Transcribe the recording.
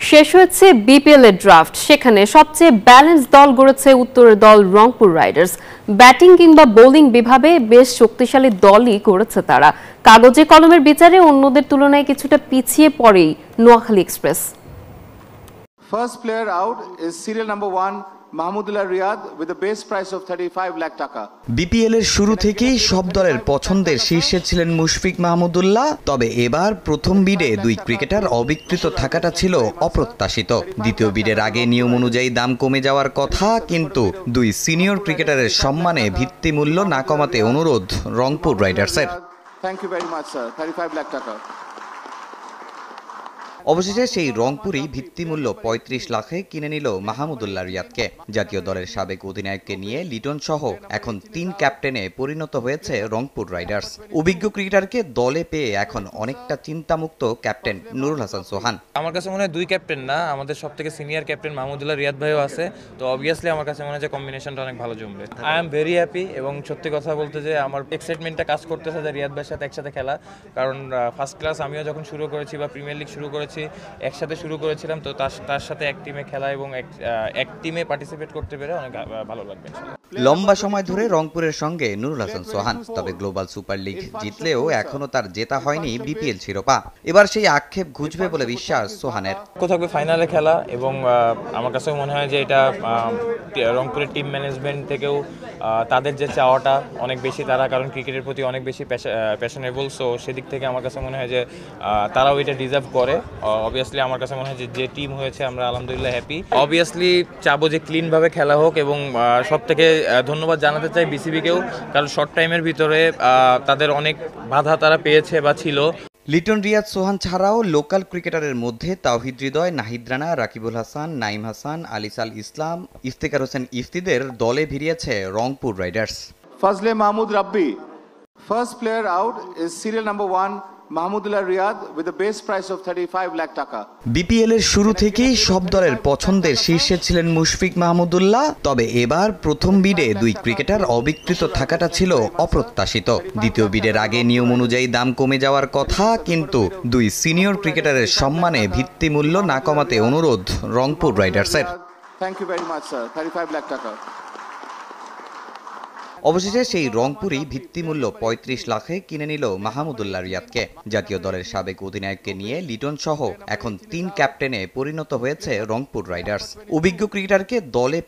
শেষ হয়েছে বিপিএল এর ড্রাফট। সেখানে সবচেয়ে ব্যালেন্স দল গড়েছে উত্তরের দল রংপুর রাইডার্স। ব্যাটিং কিংবা বোলিং বিভাগে বেশ শক্তিশালী দলই গড়েছে তারা। কাগজে কলমের বিচারে অন্যদের তুলনায় কিছুটা পিছিয়ে পড়েই Noakhali express. First player out is serial number 1 Mahmudullah Riyad with a base price of 35 lakh taka. BPL এর শুরু থেকেই সব দলের পছন্দের শীর্ষে ছিলেন মুশফিক মাহমুদুল্লাহ। তবে এবার প্রথম বিডে দুই ক্রিকেটার অবিকৃত থাকাটা ছিল অপ্রত্যাশিত। দ্বিতীয় বিডের আগে নিয়ম অনুযায়ী দাম কমে যাওয়ার কথা, কিন্তু দুই সিনিয়র ক্রিকেটারের সম্মানে ভিত্তিমূল্য না কমাতে অনুরোধ রংপুর রাইডার্সের। Thank you very much sir. 35 lakh taka. অবশেষে সেই রংপুরই ভিত্তিমূল্য ৩৫ লাখে কিনে নিল মাহমুদুল্লাহ রিয়াদকে। জাতীয় দলের সাবেক অধিনায়ককে নিয়ে লিটন সহ এখন ৩ ক্যাপ্টেনে পরিণত হয়েছে রংপুর রাইডার্স। অভিজ্ঞ ক্রিকেটারকে দলে পেয়ে এখন অনেকটা চিন্তামুক্ত ক্যাপ্টেন নুরুল হাসান সোহান। আমার কাছে মনে হয় দুই ক্যাপ্টেন না, আমাদের সবথেকে সিনিয়র ক্যাপ্টেন মাহমুদুল্লাহ রিয়াদ ভাইও আছে, তো অবভিয়াসলি আমার কাছে মনে হয় যে কম্বিনেশনটা অনেক ভালো জমবে। আই এম ভেরি হ্যাপি এবং সত্যি কথা বলতে যে আমার এক্সাইটমেন্টটা কাজ করতেছে যে রিয়াদ ভাইয়ের সাথে একসাথে খেলা। কারণ ফার্স্ট ক্লাস আমিও যখন শুরু করেছি বা প্রিমিয়ার লিগ শুরু করেছি একসাথে শুরু করেছিলাম, তো তার সাথে এক টিমে খেলা এবং এক টিমে পার্টিসিপেট করতে পেরে অনেক ভালো লাগবে। লম্বা সময় ধরে রংপুরের সঙ্গে নুরুল হাসান সোহান, তবে গ্লোবাল সুপার লিগ জিতলেও এখনো তার জেতা হয়নি বিপিএল শিরোপা। এবার সেই আক্ষেপ ঘুচবে বলে বিশ্বাস সোহানের। থাকবে ফাইনালে খেলা এবং আমার কাছেও মনে হয় যে এটা রংপুরের টিম ম্যানেজমেন্ট থেকেও তাদের যে চাওয়াটা অনেক বেশি, তারা কারণ ক্রিকেটের প্রতি অনেক বেশি প্যাশনেবল, সো সেদিক থেকে আমার কাছে মনে হয় যে তারাও এটা ডিজার্ভ করে। অবভিয়াসলি আমার কাছে মনে হয় যে টিম হয়েছে আমরা আলহামদুলিল্লাহ হ্যাপি। অবভিয়াসলি চাবো যে ক্লিনভাবে খেলা হোক এবং সব থেকে ধন্যবাদ জানাতে চাই বিসিবিকেও, কারণ শর্ট টাইমের ভিতরে তাদের অনেক বাধা তারা পেয়েছে বা ছিল। লিটন, রিয়াদ, সোহান ছাড়াও লোকাল ক্রিকেটারের মধ্যে তাওহিদ হৃদয়, নাহিদ রানা, রাকিবুল হাসান, নাইম হাসান, আলিসাল ইসলাম, ইফতেখার হোসেন ইফতিদের দলে ভিড়িয়েছে Rangpur Riders. Fazle Mahmood Rabbi. First player out is serial number 1 Mahmudullah Riyad with a base price of 35 lakh taka. BPL এর শুরু থেকেই সব দলের পছন্দের শীর্ষে ছিলেন মুশফিক মাহমুদুল্লাহ। তবে এবার প্রথম বিডে দুই ক্রিকেটার অবিকৃত থাকাটা ছিল অপ্রত্যাশিত। দ্বিতীয় বিডের আগে নিয়ম অনুযায়ী দাম কমে যাওয়ার কথা, কিন্তু দুই সিনিয়র ক্রিকেটারের সম্মানে ভিত্তিমূল্য না কমাতে অনুরোধ রংপুর রাইডার্সের। Thank you very much sir. 35 lakh taka. অবশেষে সেই রংপুরই ভিত্তিমূল্য ৩৫ লাখে কিনে নিল মাহমুদুল্লাহ রিয়াদকে। জাতীয় দলের সাবেক অধিনায়ককে নিয়ে লিটন সহ এখন ৩ ক্যাপ্টেনে পরিণত হয়েছে রংপুর রাইডার্স। অভিজ্ঞ ক্রিকেটারকে দলে